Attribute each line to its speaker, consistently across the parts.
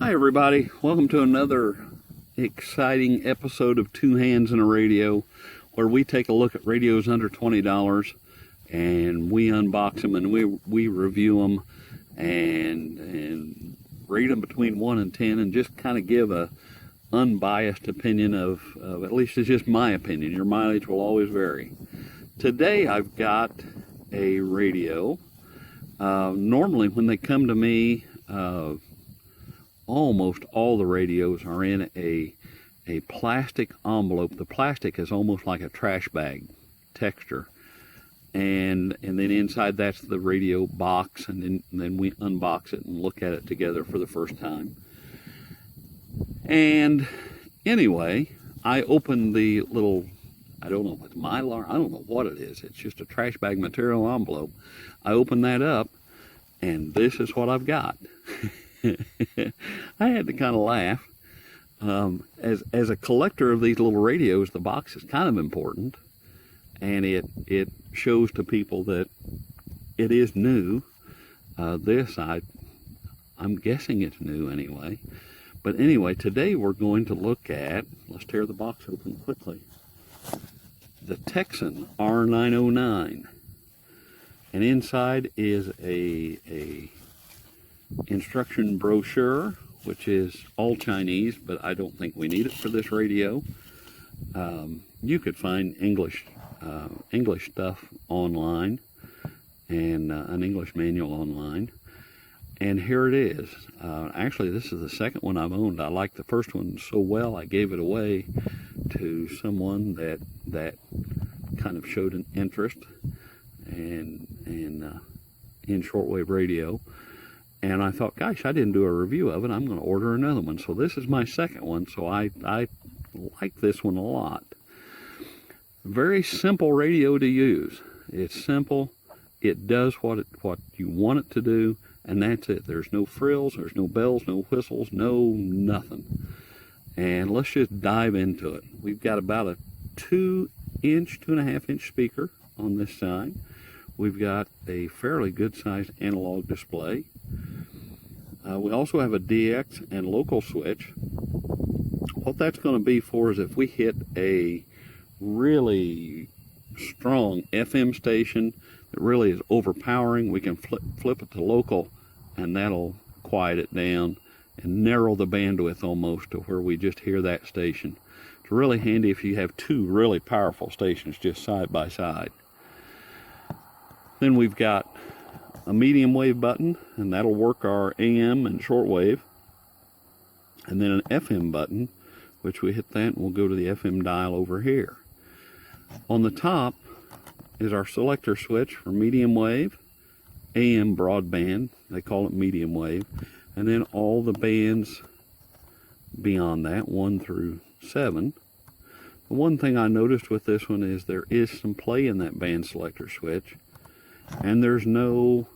Speaker 1: Hi everybody, welcome to another exciting episode of Two Hands in a Radio, where we take a look at radios under $20 and we unbox them and we review them and rate them between 1 and 10 and just kind of give a unbiased opinion of at least it's just my opinion. Your mileage will always vary. Today I've got a radio. Normally when they come to me, almost all the radios are in a plastic envelope. The plastic is almost like a trash bag texture, and then inside that's the radio box, and then we unbox it and look at it together for the first time. And anyway, I opened the little, I don't know if it's Mylar, I don't know what it is. It's just a trash bag material envelope. I opened that up, and this is what I've got. I had to kind of laugh. As a collector of these little radios, the box is kind of important, and it shows to people that it is new. I'm guessing it's new anyway. But anyway, today we're going to look at, let's tear the box open quickly, the Tecsun R-909. And inside is a instruction brochure, which is all Chinese, but I don't think we need it for this radio. You could find English stuff online and an English manual online. And here it is. Actually, this is the second one I've owned. I liked the first one so well, I gave it away to someone that kind of showed an interest in shortwave radio. And I thought, gosh, I didn't do a review of it. I'm going to order another one. So this is my second one, so I like this one a lot. Very simple radio to use. It's simple. It does what you want it to do, and that's it. There's no frills, there's no bells, no whistles, no nothing. And let's just dive into it. We've got about a 2.5 inch speaker on this side. We've got a fairly good-sized analog display. We also have a DX and local switch. What that's going to be for is if we hit a really strong FM station that really is overpowering, we can flip it to local, and that'll quiet it down and narrow the bandwidth almost to where we just hear that station. It's really handy if you have two really powerful stations just side by side. Then we've got a medium wave button, and that'll work our AM and shortwave. And then an FM button, which we hit that and we'll go to the FM dial over here. On the top is our selector switch for medium wave, AM broadband, they call it medium wave, and then all the bands beyond that, 1 through 7. The one thing I noticed with this one is there is some play in that band selector switch, and there's no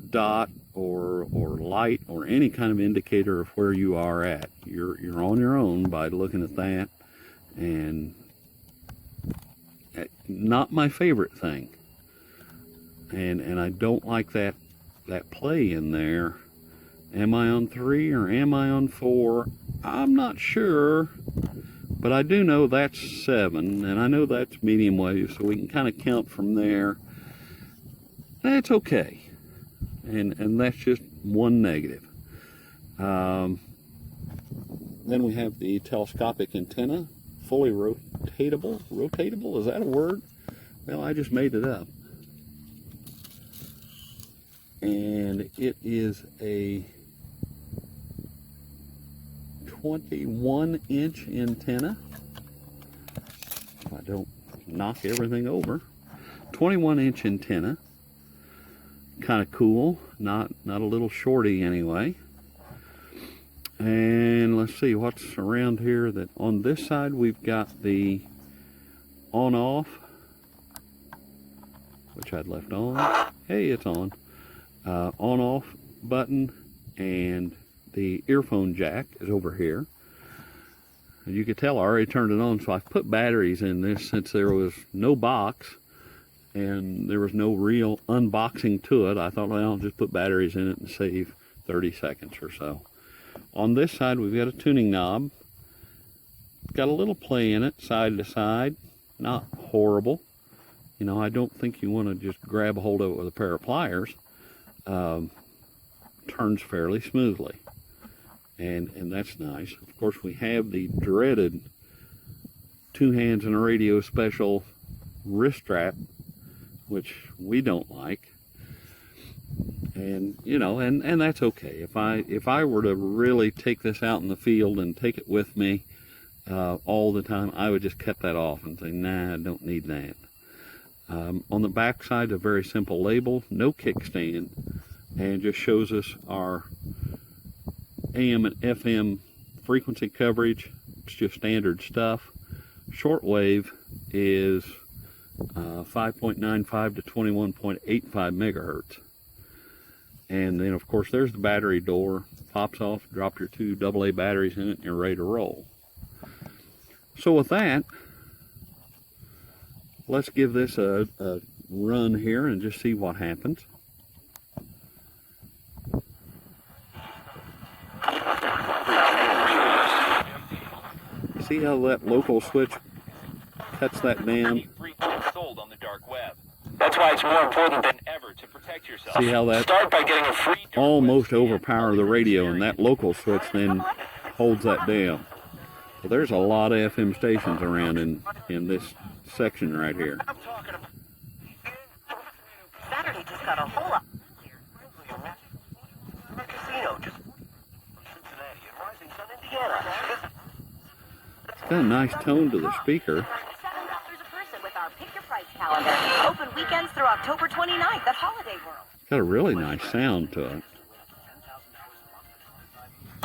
Speaker 1: dot or light or any kind of indicator of where you are at. You're on your own by looking at that, and not my favorite thing. And I don't like that play in there. Am I on 3 or am I on 4? I'm not sure, but I do know that's 7, and I know that's medium wave, so we can kind of count from there. That's okay, and that's just one negative. Then we have the telescopic antenna, fully rotatable. Rotatable, is that a word? Well, I just made it up. And it is a 21-inch antenna. If I don't knock everything over. 21-inch antenna. Kind of cool. Not a little shorty anyway. And let's see what's around here. That on this side we've got the on-off, which I'd left on. Hey, it's on. On-off button, and the earphone jack is over here. And you could tell I already turned it on, so I've put batteries in this since there was no box and there was no real unboxing to it. I thought, well, I'll just put batteries in it and save 30 seconds or so. On this side, we've got a tuning knob. It's got a little play in it, side to side. Not horrible. You know, I don't think you want to just grab a hold of it with a pair of pliers. Turns fairly smoothly. And that's nice. Of course, we have the dreaded 2 hands and a radio special wrist strap, which we don't like. And you know, and that's okay. If I were to really take this out in the field and take it with me all the time, I would just cut that off and say, nah, I don't need that. On the back side, a very simple label, no kickstand, and just shows us our AM and FM frequency coverage. It's just standard stuff. Shortwave is 5.95 to 21.85 megahertz. And then, of course, there's the battery door. Pops off, drop your 2 AA batteries in it, and you're ready to roll. So with that, let's give this a run here and just see what happens. See how that local switch cuts that down?
Speaker 2: Sold on the dark web. That's why it's more important than ever to protect yourself.
Speaker 1: See how that
Speaker 2: Start by getting a free
Speaker 1: almost overpowers the radio, and that local switch then holds that down. So there's a lot of FM stations around in this section right here.
Speaker 3: Saturday just got a whole lot. Casino just Cincinnati and Rising Sun, Indiana.
Speaker 1: It's got a nice tone to the speaker.
Speaker 3: $7 a person with our Pick Your Price calendar. Open weekends through October 29th at Holiday World.
Speaker 1: It's got a really nice sound to it.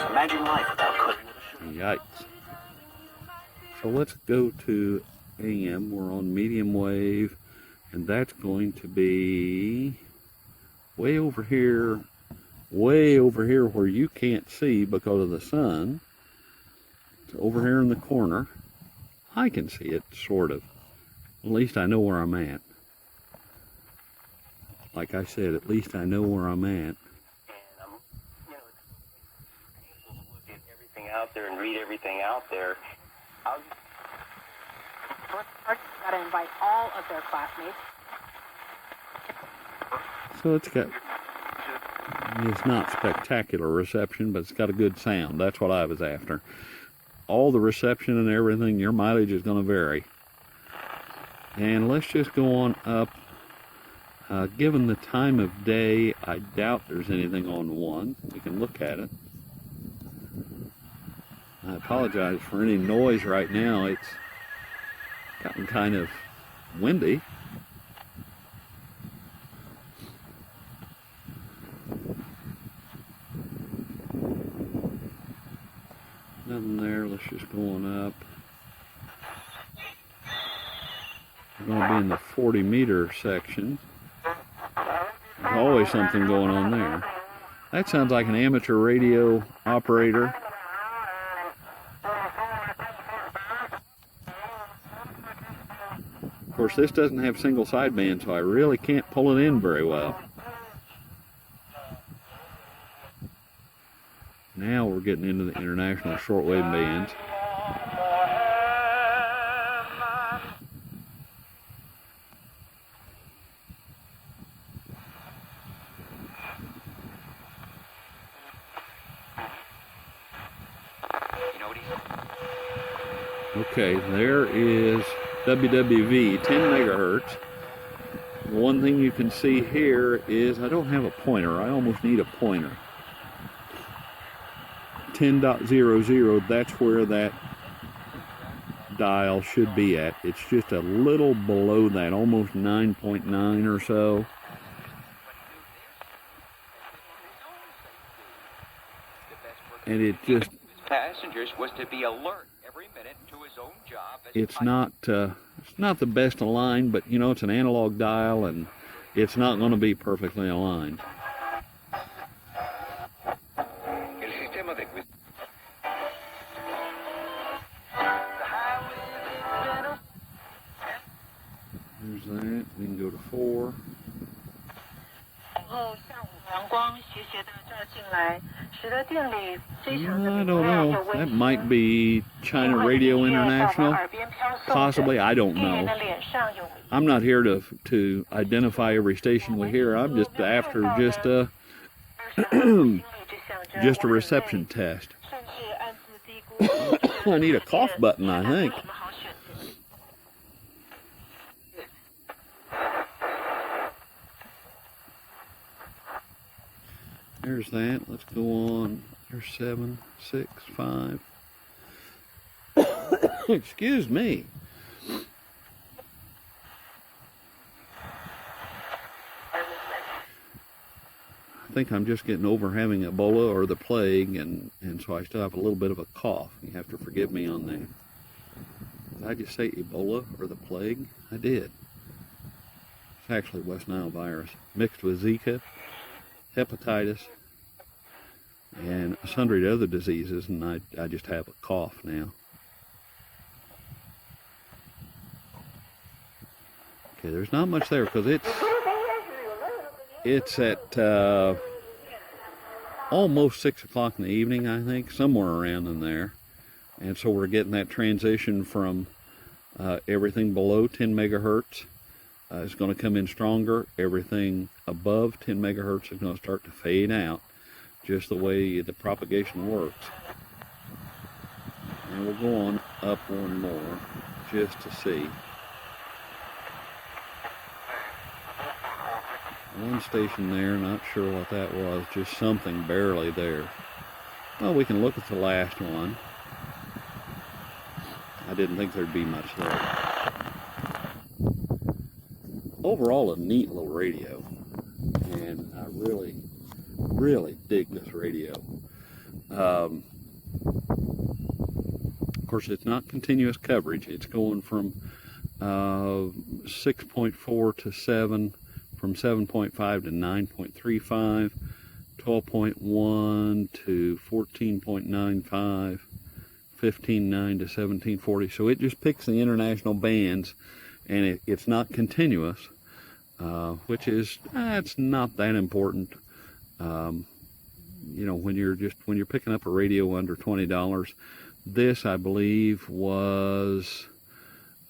Speaker 3: Imagine life without cooking.
Speaker 1: Yikes. So let's go to AM. We're on medium wave, and that's going to be way over here where you can't see because of the sun. It's over here in the corner. I can see it, sort of. At least I know where I'm at. Like I said, at least I know where I'm at.
Speaker 3: And you know, it's painful to look at everything out there and read everything out there.
Speaker 4: Got to invite all of their classmates.
Speaker 1: So it's not spectacular reception, but it's got a good sound. That's what I was after. All the reception and everything, your mileage is going to vary. And let's just go on up. Given the time of day, I doubt there's anything on 1. We can look at it. I apologize for any noise right now. It's gotten kind of windy. Nothing there. Let's just go on up. We're going to be in the 40-meter section. There's always something going on there. That sounds like an amateur radio operator. Of course, this doesn't have single sideband, so I really can't pull it in very well. Now we're getting into the international shortwave bands. Okay, there is WWV, 10 megahertz. One thing you can see here is I don't have a pointer. I almost need a pointer. 10.00, that's where that dial should be at. It's just a little below that, almost 9.9 or so. And it just...
Speaker 2: Passengers was to be alert every minute to his own job.
Speaker 1: It's not the best aligned, but you know, it's an analog dial and it's not going to be perfectly aligned. There's that. We can go to 4. I don't know. That might be China Radio International. Possibly, I don't know. I'm not here to identify every station we hear. I'm just after just just a reception test. I need a cough button, I think. There's that. Let's go on. There's 7, 6, 5. Excuse me. I think I'm just getting over having Ebola or the plague, and so I still have a little bit of a cough. You have to forgive me on that. Did I just say Ebola or the plague? I did. It's actually West Nile virus mixed with Zika, hepatitis, and sundry other diseases, and I just have a cough now. Okay, there's not much there because it's at almost 6 o'clock in the evening, I think, somewhere around in there. And so we're getting that transition from everything below 10 megahertz is going to come in stronger. Everything above 10 megahertz is going to start to fade out, just the way the propagation works. And we'll go on up one more just to see. One station there, not sure what that was, just something barely there. Well, we can look at the last one. I didn't think there'd be much there. Overall, a neat little radio, and I really, really dig this radio. Of course, it's not continuous coverage. It's going from 6.4 to 7, from 7.5 to 9.35, 12.1 to 14.95, 15.9 to 1740. So it just picks the international bands, and it's not continuous, which is it's not that important. You know, when you're picking up a radio under $20, this I believe was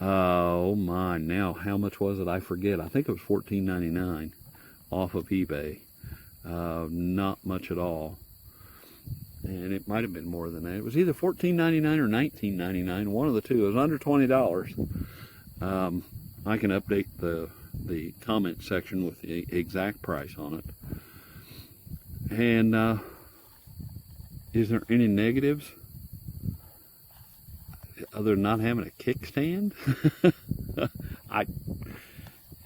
Speaker 1: oh my, now how much was it? I forget. I think it was $14.99 off of eBay. Not much at all. And it might have been more than that. It was either $14.99 or $19.99, one of the two. It was under $20. I can update the comment section with the exact price on it. And is there any negatives other than not having a kickstand?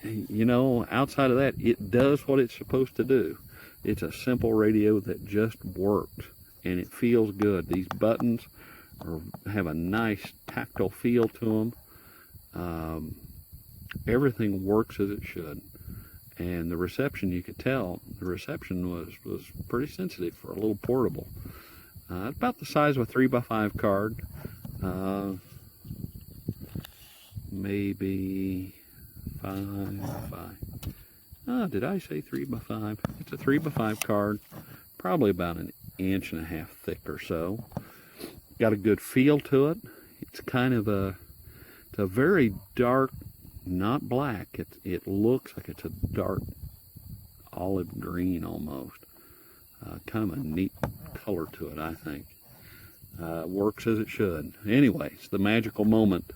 Speaker 1: You know, outside of that, it does what it's supposed to do. It's a simple radio that just works, and it feels good. These buttons have a nice tactile feel to them. Everything works as it should, and the reception, you could tell the reception was pretty sensitive for a little portable. About the size of a 3x5 card. Maybe 5x5. Did I say 3x5? It's a 3x5 card, probably about 1.5 inches thick or so. Got a good feel to it. It's kind of it's a very dark, not black. It looks like it's a dark olive green almost. Kind of a neat color to it, I think. Works as it should. Anyway, it's the magical moment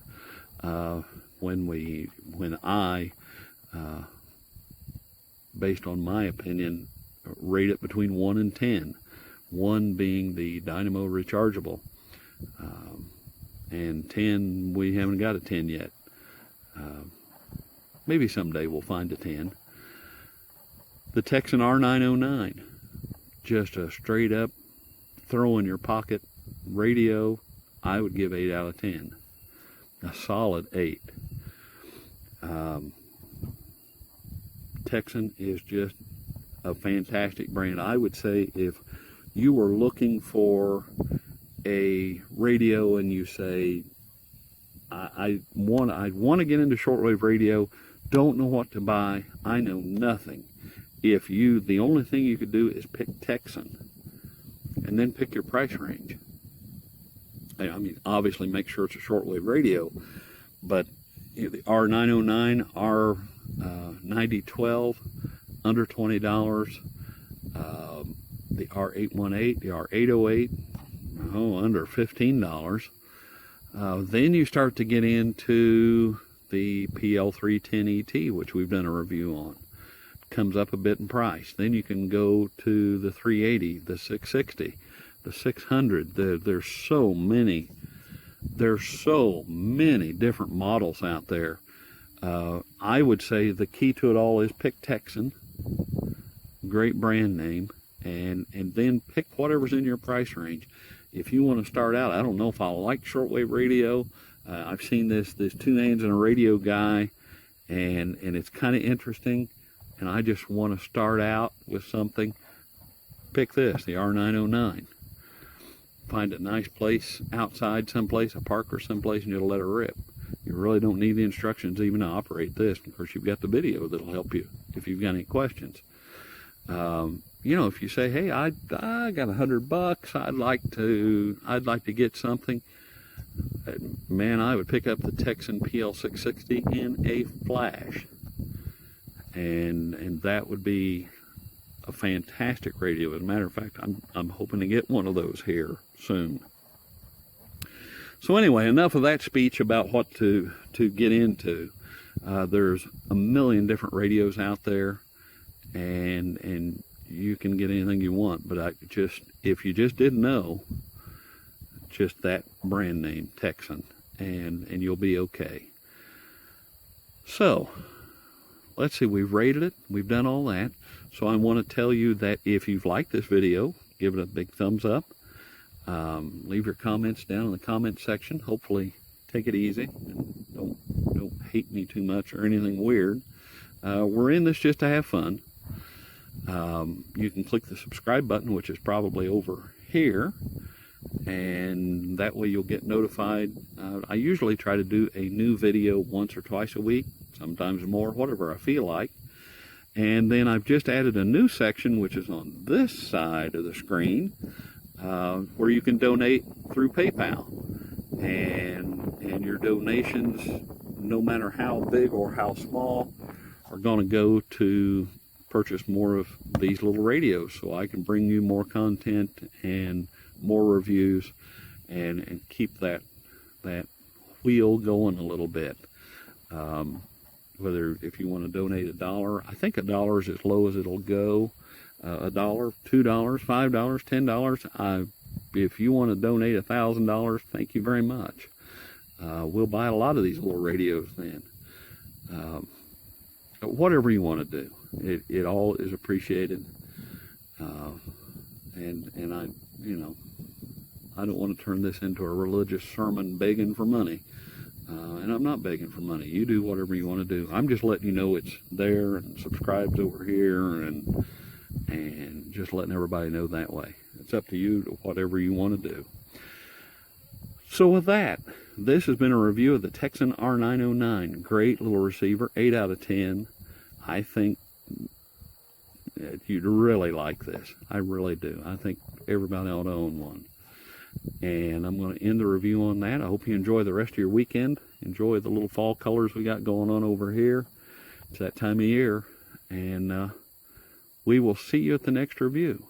Speaker 1: when I, based on my opinion, rate it between 1 and 10. 1 being the dynamo rechargeable, and 10, we haven't got a 10 yet. Maybe someday we'll find a 10. The Tecsun R-909, just a straight up throw in your pocket radio. I would give 8 out of 10. A solid 8. Tecsun is just a fantastic brand. I would say if you were looking for a radio and you say, I want to get into shortwave radio, don't know what to buy, I know nothing, the only thing you could do is pick Tecsun and then pick your price range. I mean, obviously make sure it's a shortwave radio, but the R-909, R-9012, under $20. The R-818, the R-808, under $15. Then you start to get into the PL310ET, which we've done a review on. Comes up a bit in price. Then you can go to the 380, the 660, the 600. There's so many different models out there. I would say the key to it all is pick Tecsun, great brand name, and then pick whatever's in your price range. If you want to start out, I don't know if I like shortwave radio. I've seen this 2 names and a radio guy, and it's kind of interesting, and I just want to start out with something. Pick this, the R-909. Find a nice place outside someplace, a park or someplace, and you'll let it rip. You really don't need the instructions even to operate this. Of course, you've got the video that'll help you if you've got any questions. You know, if you say, hey, I got $100, I'd like to get something, man, I would pick up the Tecsun PL660 in a flash, and that would be a fantastic radio. As a matter of fact, I'm hoping to get one of those here soon. So anyway, enough of that speech about what to get into. There's a million different radios out there, and you can get anything you want. But if you just didn't know, just that brand name, Tecsun, and you'll be okay. So let's see, we've rated it, we've done all that. So I want to tell you that if you've liked this video, give it a big thumbs up. Leave your comments down in the comment section. Hopefully take it easy and don't hate me too much or anything weird. We're in this just to have fun. You can click the subscribe button, which is probably over here, and that way you'll get notified. I usually try to do a new video once or twice a week, sometimes more, whatever I feel like. And then I've just added a new section, which is on this side of the screen, where you can donate through PayPal. And your donations, no matter how big or how small, are going to go to purchase more of these little radios, so I can bring you more content and more reviews, and keep that wheel going a little bit. Whether if you want to donate $1, I think $1 is as low as it'll go. $1, $2, $5, $10. If you want to donate $1,000, thank you very much. We'll buy a lot of these little radios then. Whatever you want to do, it all is appreciated. And I don't want to turn this into a religious sermon begging for money. And I'm not begging for money. You do whatever you want to do. I'm just letting you know it's there, and subscribe's over here, and just letting everybody know that way. It's up to you to whatever you want to do. So with that, this has been a review of the Tecsun R-909. Great little receiver, 8 out of 10. I think you'd really like this. I really do. I think everybody ought to own one. And I'm going to end the review on that. I hope you enjoy the rest of your weekend. Enjoy the little fall colors we got going on over here. It's that time of year. And we will see you at the next review.